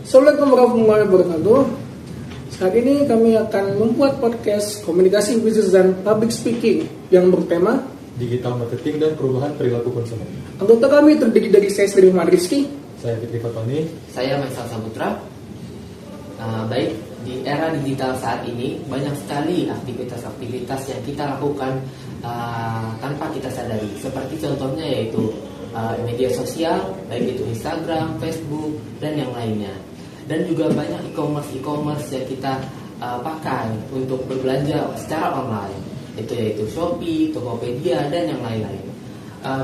Assalamualaikum warahmatullahi wabarakatuh. Saat ini kami akan membuat podcast komunikasi bisnis dan public speaking yang bertema digital marketing dan perubahan perilaku konsumen. Anggota kami terdiri dari saya sendiri Muhammad Rizky, Saya Fitri Fatoni. Saya Maisal Saputra. Baik, di era digital saat ini banyak sekali aktivitas-aktivitas yang kita lakukan tanpa kita sadari. Seperti contohnya yaitu media sosial, baik itu Instagram, Facebook, dan yang lainnya. Dan juga banyak e-commerce yang kita pakai untuk berbelanja secara online. Itu yaitu Shopee, Tokopedia, dan yang lain-lain.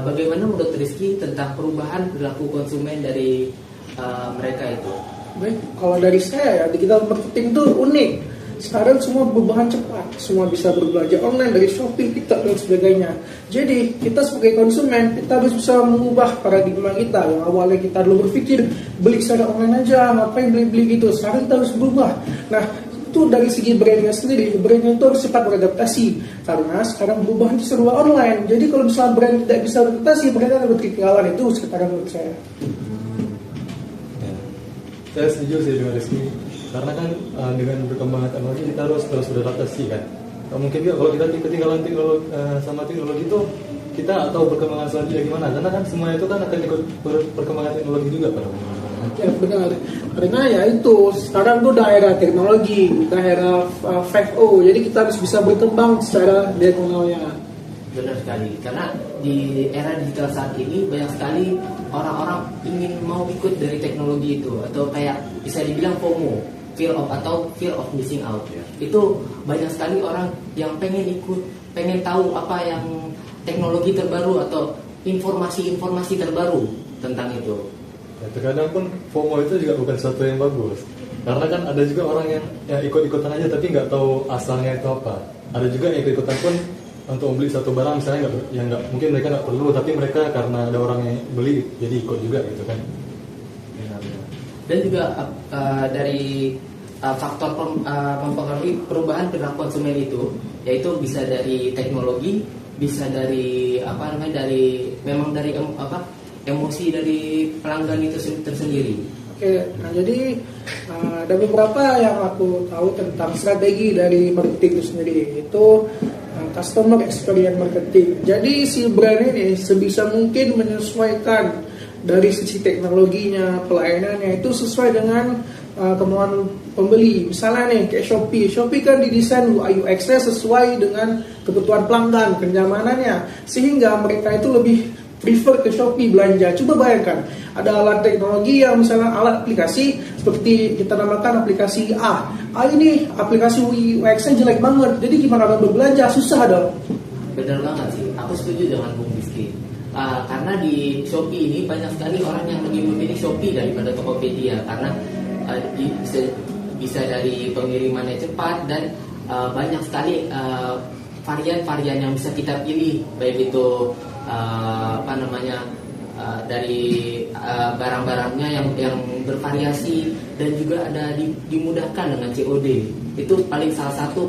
Bagaimana menurut Rizky tentang perubahan perilaku konsumen dari mereka itu? baik, kalau dari saya ya, digital marketing itu unik. Sekarang semua berbahan cepat, semua bisa berbelanja online dari Shopee, TikTok dan sebagainya. Jadi kita sebagai konsumen, kita harus bisa mengubah paradigma kita. Yang awalnya kita dulu berpikir beli secara online aja, ngapain beli-beli gitu. Sekarang kita harus berubah. Nah, itu dari segi brandnya sendiri, brandnya itu harus cepat beradaptasi. Karena sekarang perubahan itu serba online. Jadi kalau misalnya brand tidak bisa beradaptasi, brand akan ketinggalan. Itu sekitar menurut saya. Saya setuju sih dengan Rizky, karena kan dengan perkembangan teknologi kita harus terus beradaptasi kan. Mungkin juga kalau kita ketinggalan sama teknologi itu, kita tahu perkembangan selanjutnya gimana, karena kan semuanya itu kan akan ikut perkembangan teknologi juga pada Ya benar, karena ya itu sekarang tuh udah era teknologi, kita era 5.0, jadi kita harus bisa berkembang secara diagonalnya. Benar sekali, karena di era digital saat ini banyak sekali orang-orang ingin mau ikut dari teknologi itu, atau kayak bisa dibilang FOMO, fear of missing out. Itu banyak sekali orang yang pengen ikut, pengen tahu apa yang teknologi terbaru atau informasi-informasi terbaru tentang itu. Ya, terkadang pun FOMO itu juga bukan sesuatu yang bagus, karena kan ada juga orang yang ikut-ikutan aja tapi nggak tahu asalnya itu apa. Ada juga yang ikut-ikutan pun untuk membeli satu barang misalnya mungkin mereka nggak perlu, tapi mereka karena ada orang yang beli jadi ikut juga gitu kan. Dan juga dari faktor mempengaruhi perubahan perilaku konsumen itu, yaitu bisa dari teknologi, bisa dari emosi dari pelanggan itu tersendiri. Oke, nah jadi ada beberapa yang aku tahu tentang strategi dari marketing itu sendiri, itu customer experience marketing. Jadi si brand ini sebisa mungkin menyesuaikan dari sisi teknologinya, pelayanannya itu sesuai dengan kemauan pembeli. Misalnya nih kayak Shopee kan didesain UI UX-nya sesuai dengan kebutuhan pelanggan, kenyamanannya, sehingga mereka itu lebih prefer ke Shopee belanja. Coba bayangkan, ada alat teknologi yang misalnya alat aplikasi seperti kita namakan aplikasi A ini aplikasi UX-nya jelek banget, jadi gimana orang berbelanja, susah dong. Benar banget sih, aku setuju dengan Bung Rizky. Karena di Shopee ini banyak sekali orang yang lebih memilih Shopee daripada Tokopedia, karena bisa dari pengirimannya cepat dan banyak sekali varian-varian yang bisa kita pilih, baik itu dari barang-barangnya yang bervariasi, dan juga ada dimudahkan dengan COD. Itu salah satu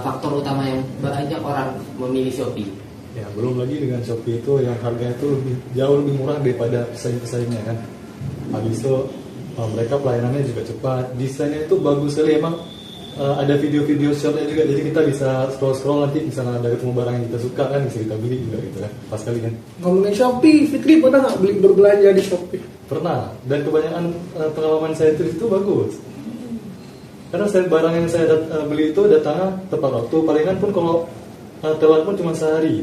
faktor utama yang banyak orang memilih Shopee. Ya, belum lagi dengan Shopee itu yang harganya itu jauh lebih murah daripada pesaing-pesaingnya kan. Habis itu mereka pelayanannya juga cepat, desainnya itu bagus sekali emang. Ada video-video shortnya juga, jadi kita bisa scroll nanti misalnya ada ketemu barang yang kita suka kan, bisa kita beli juga gitu kan, pas kali kan. Ngomongin Shopee, Fitri pernah nggak berbelanja di Shopee? Pernah, dan kebanyakan pengalaman saya itu bagus. Karena barang yang saya beli itu datangnya tepat waktu, palingan pun kalau telat pun cuma sehari.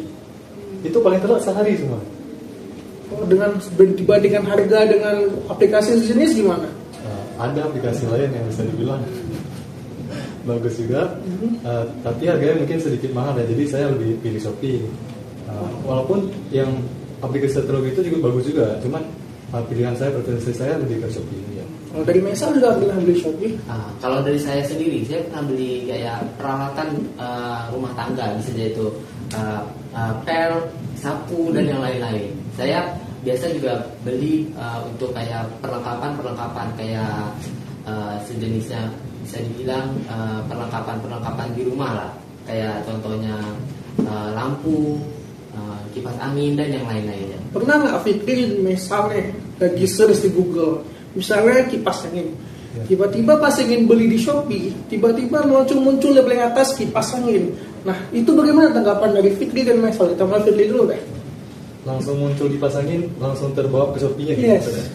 Itu paling telat sehari semua. Dengan dibandingkan harga dengan aplikasi sejenis gimana? Ada aplikasi lain yang bisa dibilang bagus juga, tapi harganya mungkin sedikit mahal ya, jadi saya lebih pilih Shopee. Walaupun yang aplikasi teknologi itu juga bagus juga, cuman pilihan saya, preferensi saya lebih ke Shopee ya. Kalau dari Maisal juga pernah beli Shopee? Kalau dari saya sendiri, saya pernah beli kayak peralatan rumah tangga, bisa jadi itu pel, sapu, dan yang lain-lain. Saya biasa juga beli untuk kayak perlengkapan kayak sejenisnya, bisa dibilang perlengkapan di rumah lah, kayak contohnya lampu, kipas angin, dan yang lain-lainnya. Pernah nggak Fitri misalnya lagi search di Google misalnya kipas angin. Ya. Tiba-tiba pas ingin beli di Shopee, tiba-tiba muncul di paling atas kipas angin. Nah, itu bagaimana tanggapan dari Fikri dan Maisal? Kita mulai Fikri dulu deh. Langsung muncul di pas angin, langsung terbawa ke Shopee-nya gitu. Yes.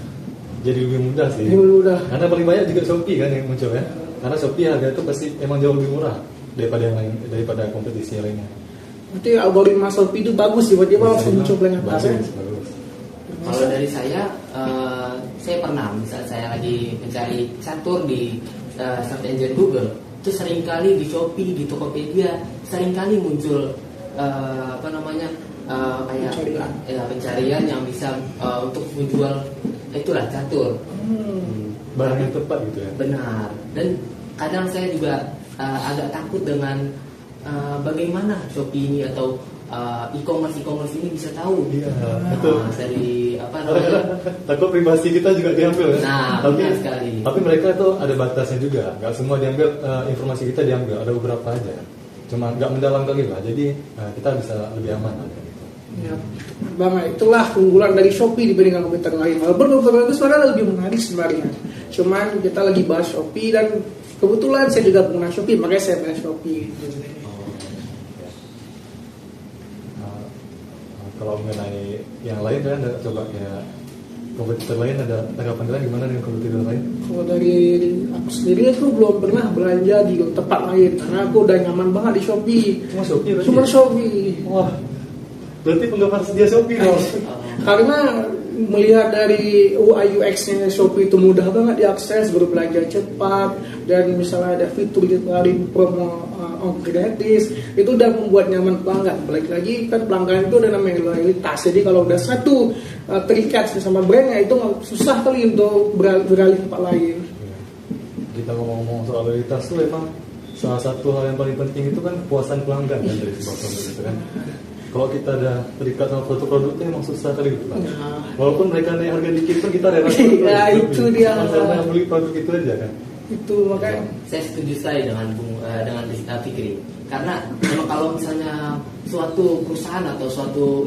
Jadi lebih mudah sih. Ini udah. Karena paling banyak juga Shopee kan yang muncul ya. Karena Shopee harga itu pasti emang jauh lebih murah daripada yang lain, daripada kompetisi yang lainnya. Nanti algoritma Shopee itu bagus, tiba-tiba langsung muncul paling atas ya. Bagus. Kalau dari saya pernah, misal saya lagi mencari catur di search engine Google, itu seringkali di Shopee, di Tokopedia, seringkali muncul kayak pencarian yang bisa untuk menjual itulah catur. Barang yang tepat gitu ya. Benar. Dan kadang saya juga agak takut dengan bagaimana Shopee ini atau e-commerce ini bisa tahu Iya, betul. dari Takut privasi kita juga diambil ya. Nah, tapi benar sekali. Tapi mereka itu ada batasnya juga. Nggak semua diambil, informasi kita diambil. Ada beberapa aja. Cuma nggak mendalam kali lah. Jadi kita bisa lebih aman lah. Gitu. Ya, Bang, itulah keunggulan dari Shopee dibandingkan komputer lain. Walaupun komputer itu sebenarnya lebih menarik sebenarnya. Cuman kita lagi bahas Shopee dan kebetulan saya juga pengguna Shopee, makanya saya bahas Shopee. Kalau mengenai yang lain kan ada coba ya kompetitor lain ada tanggapan kalian gimana dengan kompetitor lain? Kalau dari aku sendiri aku belum pernah belanja di tempat lain karena aku udah nyaman banget di Shopee. Cuma Shopee berarti? Cuma Shopee. Wah, berarti penggemar setia Shopee dong. Karena melihat dari UI UX-nya Shopee itu mudah banget diakses, berbelanja cepat, dan misalnya ada fitur dari promo gratis, itu udah membuat nyaman pelanggan. Balik lagi kan pelanggan itu ada namanya loyalitas. Jadi kalau udah satu terikat sama brandnya itu susah kali untuk beralih tempat lain. Kita ngomong-ngomong soal loyalitas tuh emang salah satu hal yang paling penting itu kan kepuasan pelanggan kan dari sebuah produk itu kan. Kalau kita ada terikat sama suatu produk itu emang susah kali gitu Pak. Walaupun mereka naik harga dikit pun kita rela. Ya itu dia. Karena beli produk itu aja kan. Itu makanya saya setuju sekali dengan Fikri. Karena memang kalau misalnya suatu perusahaan atau suatu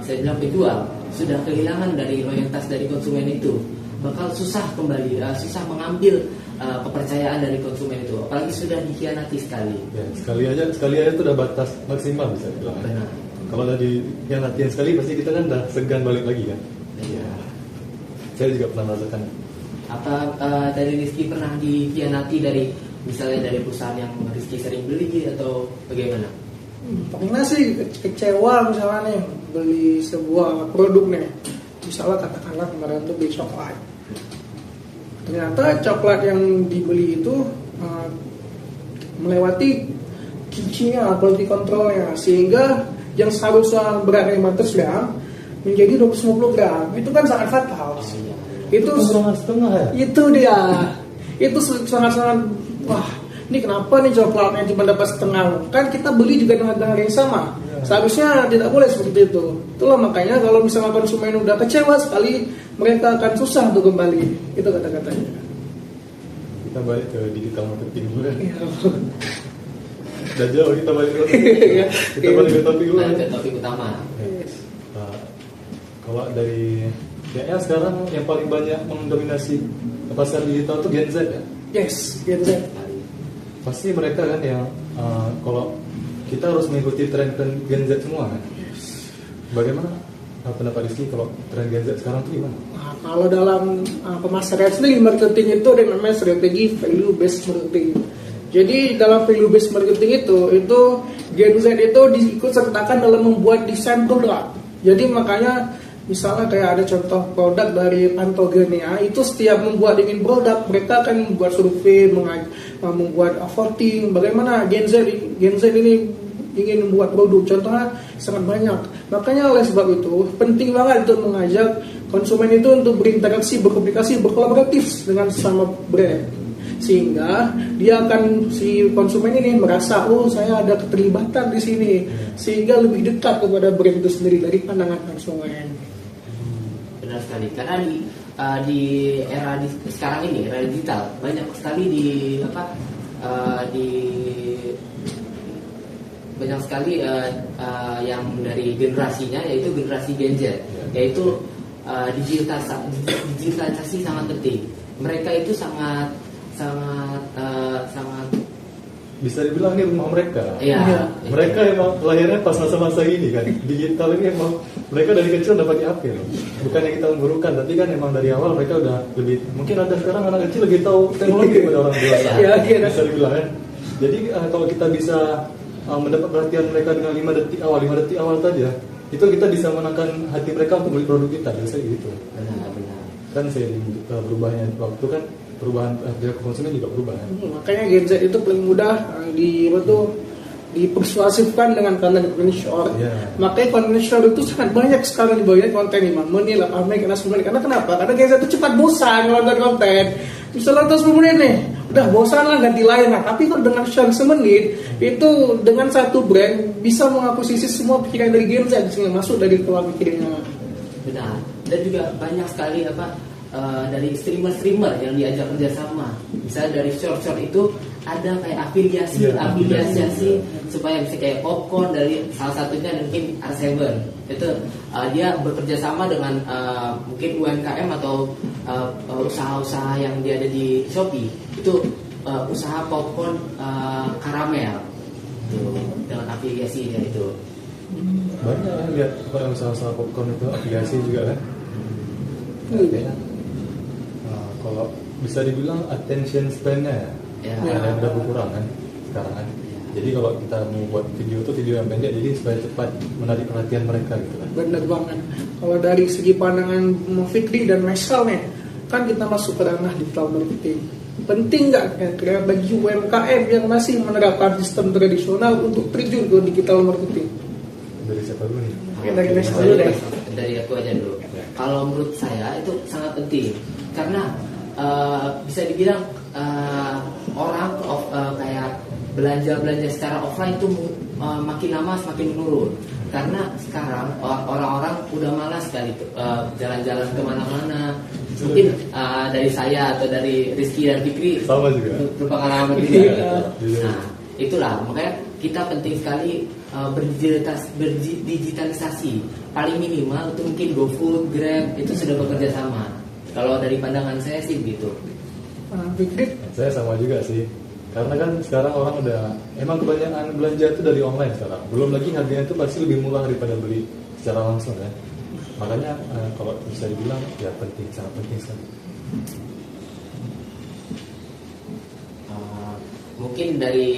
saya bilang penjual sudah kehilangan dari loyalitas dari konsumen itu, bakal susah kembali, susah mengambil kepercayaan dari konsumen itu, apalagi sudah dikhianati sekali. Ya, sekali aja itu udah batas maksimal bisa dibilang. Benar. Kalau udah dikhianati sekali pasti kita kan udah segan balik lagi kan. Iya. Saya juga pernah merasakan. Apa dari Rizky pernah dikhianati dari misalnya dari perusahaan yang Rizky sering beli atau bagaimana? pernah sih kecewa misalnya nih beli sebuah produk nih, misalnya katakanlah kemarin tuh beli coklat, ternyata coklat yang dibeli itu melewati QC-nya, quality control-nya, sehingga yang seharusnya beratnya 500 gram menjadi 250 gram. Itu kan sangat fatal. Itu setengah ya? Itu dia. Itu sangat-sangat wah, ini kenapa nih coklatnya cuma dapat setengah? Kan kita beli juga dengan harga yang sama. Seharusnya tidak boleh seperti itu. Itulah makanya kalau misalnya konsumen udah kecewa sekali, mereka akan susah untuk kembali. Itu kata-katanya. Kita balik ke digital marketing dulu ya. Iya. Udah jauh kita balik ke kita balik ke topik dulu. Nah, ke topik utama. Kalau dari kayaknya sekarang yang paling banyak mendominasi pasar digital itu Gen Z ya. Yes, Gen Z. Pasti mereka kan yang kalau kita harus mengikuti tren Gen Z semua kan. Bagaimana pendapat Rizky kalau tren Gen Z sekarang itu gimana? Nah, kalau dalam pemasaran sendiri marketing itu ada yang namanya strategi value based marketing. Jadi dalam value based marketing itu Gen Z itu diikut sertakan dalam membuat desain produk. Jadi makanya misalnya kayak ada contoh produk dari Pantogenia, itu setiap membuat ingin produk mereka akan membuat survei, membuat voting bagaimana Gen Z ini ingin membuat produk. Contohnya sangat banyak. Makanya oleh sebab itu penting banget untuk mengajak konsumen itu untuk berinteraksi, berkomunikasi, berkolaboratif dengan sesama brand, sehingga dia akan si konsumen ini merasa saya ada keterlibatan di sini, sehingga lebih dekat kepada brand itu sendiri dari pandangan konsumen. Benar sekali, karena di era sekarang ini, era digital, banyak sekali banyak sekali yang dari generasinya, yaitu generasi Gen Z, yaitu digitalisasi sangat penting. Mereka itu sangat Bisa dibilang ini rumah mereka. ya Mereka emang lahirnya pas masa-masa ini kan. Digital ini emang mereka dari kecil dapat diapil. Bukannya kita memburukan, tapi kan emang dari awal mereka udah lebih. Mungkin ada sekarang anak kecil lebih tahu teknologi daripada orang dewasa. Ya, iya. Bisa dibilang kan. Jadi kalau kita bisa mendapat perhatian mereka dengan 5 detik awal saja, itu kita bisa menangkan hati mereka untuk beli produk kita. Biasanya gitu. benar. Kan seiring berubahnya waktu kan perubahan perilaku konsumen juga berubah kan. Makanya Gen Z itu paling mudah dipersuasifkan dengan content creator. Yeah. Makanya content creator itu sangat banyak sekali dibawain konten 5 menit, 8 menit, karena 10 menit. Karena kenapa? Karena Gen Z itu cepat bosan nonton konten. Misalnya nonton 10 menit nih, udah bosan lah ganti lain. Nah, tapi kalau dengan short semenit itu dengan satu brand bisa mengakuisisi semua pikiran dari Gen Z sehingga masuk dari pola pikirnya. Benar. Dan juga banyak sekali dari streamer yang diajak kerjasama. Misalnya dari short itu ada kayak afiliasi supaya bisa kayak popcorn, dari salah satunya mungkin R7 itu dia bekerja sama dengan mungkin UMKM atau usaha-usaha yang dia ada di Shopee, itu usaha popcorn karamel tuh, dengan afiliasinya itu. Banyak lihat orang usaha-usaha popcorn itu afiliasi juga kan. Kalau bisa dibilang attention span-nya Ya. udah berkurang kan sekarang kan. Jadi kalau kita mau buat video itu video yang pendek, jadi supaya cepat menarik perhatian mereka gitu kan. Bener banget. Kalau dari segi pandangan Fikri dan Maisal nih, kan kita masuk ke ranah digital marketing. Penting nggak kira-kira bagi UMKM yang masih menerapkan sistem tradisional untuk terjun ke digital marketing? Dari siapa dulu nih? Oke, dari Maisal dulu deh. Dari aku aja dulu. Kalau menurut saya itu sangat penting karena bisa dibilang orang kayak belanja secara offline itu makin lama semakin menurun karena sekarang orang-orang udah malas sekali jalan-jalan kemana-mana. Mungkin dari saya atau dari Rizky dan Fikri Sama juga. berpengalaman juga. Nah, itulah makanya kita penting sekali berdigitalisasi. Paling minimal itu mungkin GoFood, Grab itu sudah bekerja sama. Kalau dari pandangan saya sih gitu. Fikri? Saya sama juga sih. Karena kan sekarang orang udah emang kebanyakan belanja itu dari online sekarang. Belum lagi harganya itu pasti lebih murah daripada beli secara langsung kan. Makanya kalau bisa dibilang ya penting, sangat penting sekali. Mungkin dari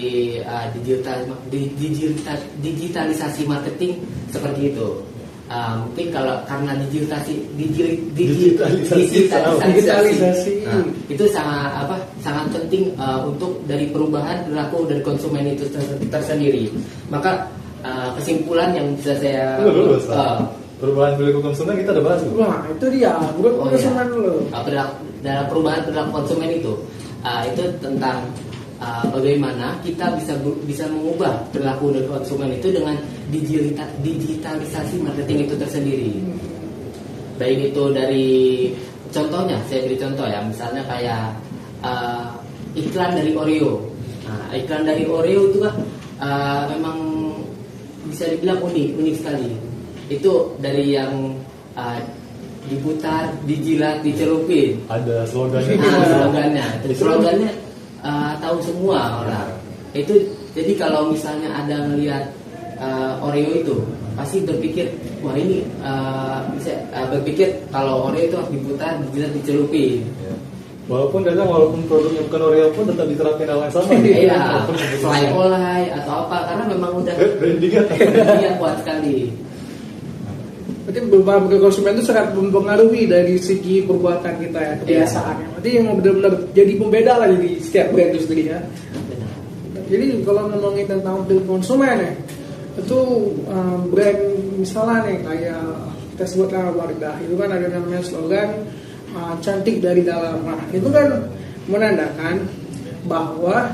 digitalisasi marketing seperti itu. Mungkin kalau karena digitalisasi itu sangat penting untuk dari perubahan perilaku dari konsumen itu tersendiri. Maka kesimpulan yang bisa saya perubahan perilaku konsumen kita udah bahas. Wah, itu dia. Bukan konsumen dulu. Dalam perubahan perilaku konsumen itu tentang bagaimana kita bisa mengubah perilaku dari konsumen itu dengan digitalisasi marketing itu tersendiri. Baik itu dari contohnya, saya beri contoh ya, misalnya kayak iklan dari Oreo. Nah, iklan dari Oreo itu kan memang bisa dibilang unik sekali. Itu dari yang diputar, dijilat, dicelupin. Ada slogannya. Slogannya tahu semua orang. Itu jadi kalau misalnya ada ngelihat Oreo itu pasti berpikir wah ini bisa berpikir kalau Oreo itu harus diputar, dijilat, dicelupin. Ya. Walaupun produknya bukan Oreo pun tetap diterapkan hal yang sama. Iya, fly olay atau apa karena memang udah brandingnya kuat sekali. Berarti beberapa konsumen itu sangat mempengaruhi dari segi perbuatan kita ya, kebiasaannya. Berarti yang benar-benar jadi pembeda lah di setiap brand itu sendiri ya. Benar. Jadi kalau ngomongin tentang konsumen ya, itu brand misalnya nih kayak kita sebutlah Wardah, itu kan ada namanya slogan cantik dari dalam. Nah, itu kan menandakan bahwa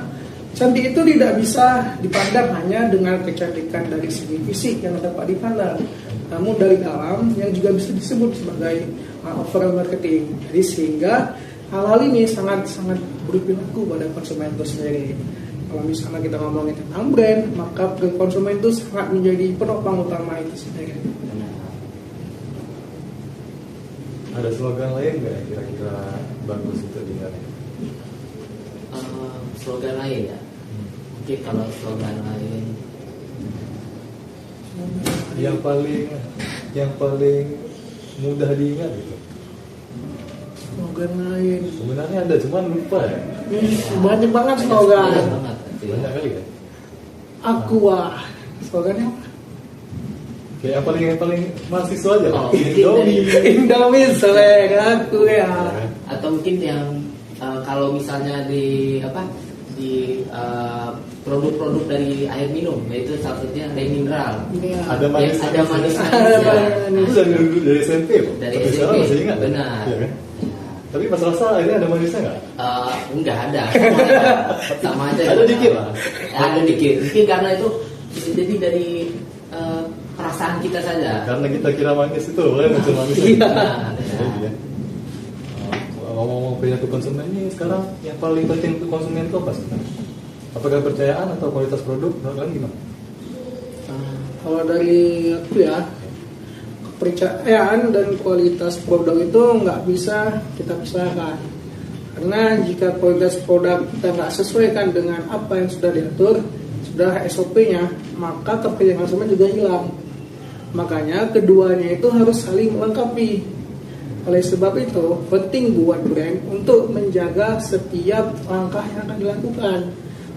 cantik itu tidak bisa dipandang hanya dengan kecantikan dari segi fisik yang dapat dipandang, namun dari dalam yang juga bisa disebut sebagai overall marketing. Jadi sehingga hal-hal ini sangat berperilaku pada konsumen itu sendiri. Kalau misalnya kita ngomongin tentang brand, maka konsumen itu sangat menjadi penopang utama itu sendiri. Ada slogan lain nggak yang kira-kira bagus itu dengar? Slogan lain ya. Mungkin kalau slogan lain yang paling mudah diingat gitu. Slogan lain. Sebenarnya ada, cuman lupa ya. Banyak banget slogan. banyak banget. Banyak kali ya. Aqua. Slogannya apa? Kayak yang paling mahasiswa aja. Oh, Indomie. Indomie selek aku ya. Atau mungkin yang kalau misalnya di produk-produk dari air minum, yaitu salah satunya air mineral. Iya. Ada manis. Ada manis-manisnya. Itu dari SMP loh. Dari Tapi SMP. sekarang masih ingat. Benar. Iya kan? Tapi pas rasa akhirnya ada manisnya nggak? Enggak ada. Sama aja. Ada dikit lah. Ada dikit. Mungkin karena itu bisa jadi dari perasaan kita saja. Karena kita kira manis itu, kan macam manis. Iya. Nah, Jadi ya. Ngomong-ngomong perilaku konsumen ini sekarang yang paling penting untuk konsumen itu apa sebenarnya? Apakah kepercayaan atau kualitas produk? Menurut kalian gimana? Kalau dari aku ya, kepercayaan dan kualitas produk itu nggak bisa kita pisahkan. Karena jika kualitas produk kita nggak sesuaikan dengan apa yang sudah diatur, sudah SOP-nya, maka kepercayaan konsumen juga hilang. Makanya keduanya itu harus saling melengkapi. Oleh sebab itu, penting buat brand untuk menjaga setiap langkah yang akan dilakukan.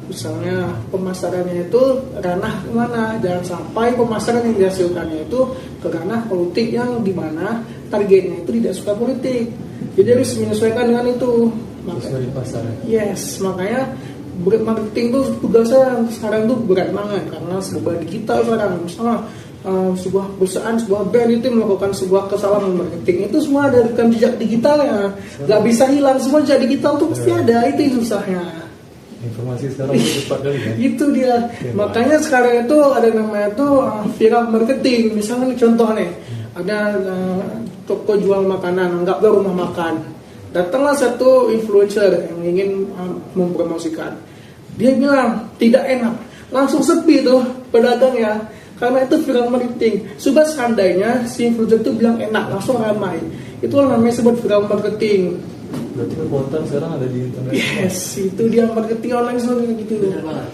Misalnya pemasarannya itu ranah kemana, jangan sampai pemasaran yang dihasilkannya itu ke ranah politik yang dimana targetnya itu tidak suka politik. Jadi harus menyesuaikan dengan itu. Sesuai pasarnya. Yes, makanya brand marketing itu tugasnya sekarang tuh berat banget karena serba digital sekarang. Misalnya sebuah perusahaan, sebuah brand itu melakukan sebuah kesalahan marketing, itu semua ada rekam jejak digitalnya, nggak bisa hilang, semua jejak digital tuh pasti ada, itu yang susahnya. Informasi sekarang itu cepat kali ya. Itu dia. Makanya sekarang itu ada namanya tuh viral marketing. Misalnya nih, contoh nih, ada toko jual makanan, anggaplah rumah makan. Datanglah satu influencer yang ingin mempromosikan. Dia bilang tidak enak, langsung sepi tuh pedagangnya. Karena itu viral marketing. Coba seandainya si influencer itu bilang enak, langsung ramai. Itulah namanya sebut viral marketing. Berarti kekuatan sekarang ada di internet. Yes, itu dia marketing online seperti gitu. Benar banget.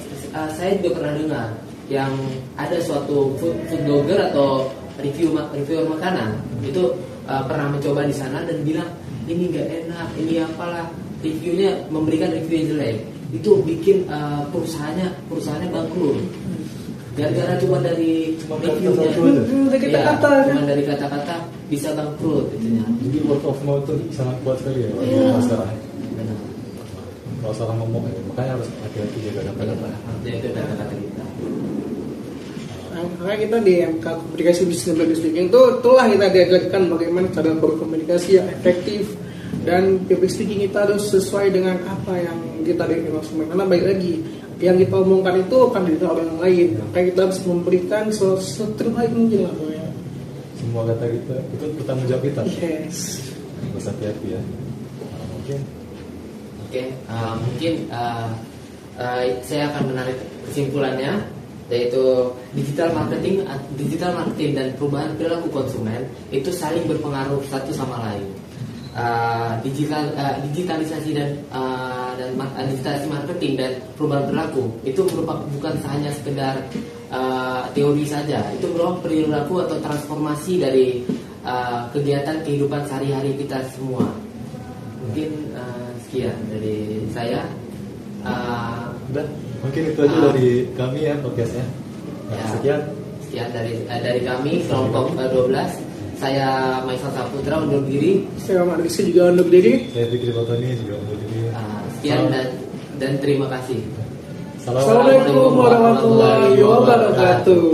Saya juga pernah dengar yang ada suatu food blogger atau reviewer makanan itu pernah mencoba di sana dan bilang ini nggak enak, ini apalah, reviewnya memberikan review yang jelek. Itu bikin perusahaannya bangkrut. Gara-gara cuma dari reviewnya, cuma dari kata-kata bisa bangkrut itunya. Jadi word of mouth itu sangat kuat sekali ya. Iya. Sekarang. Benar. Kalau salah ngomong ya, makanya harus hati-hati jaga kata-kata. Itu kata-kata kita. Makanya kita di MK Komunikasi Bisnis dan Public Speaking itulah kita diajarkan bagaimana cara berkomunikasi yang efektif, dan public speaking kita harus sesuai dengan apa yang kita dimaksudkan. Karena baik lagi yang kita omongkan itu akan didengar orang lain. Maka kita harus memberikan sesuatu terbaik mungkin lah. Semua kata kita itu bertanggung jawab kita. Yes. Harus hati-hati ya. Mungkin. Oke, mungkin saya akan menarik kesimpulannya, yaitu digital marketing dan perubahan perilaku konsumen itu saling berpengaruh satu sama lain. Digitalisasi dan digitalisasi marketing dan perubahan perilaku itu merupakan bukan hanya sekedar teori saja, itu merupakan perilaku atau transformasi dari kegiatan kehidupan sehari-hari kita semua. Mungkin sekian dari saya. Udah, mungkin itu aja dari kami ya podcastnya. Ya, sekian dari kami kelompok 12. Saya Maisal Saputra undur diri. Saya Ahmad Rizky juga undur diri. Saya Fikri Fatoni juga undur diri. Sekian dan terima kasih. Assalamualaikum warahmatullahi wabarakatuh.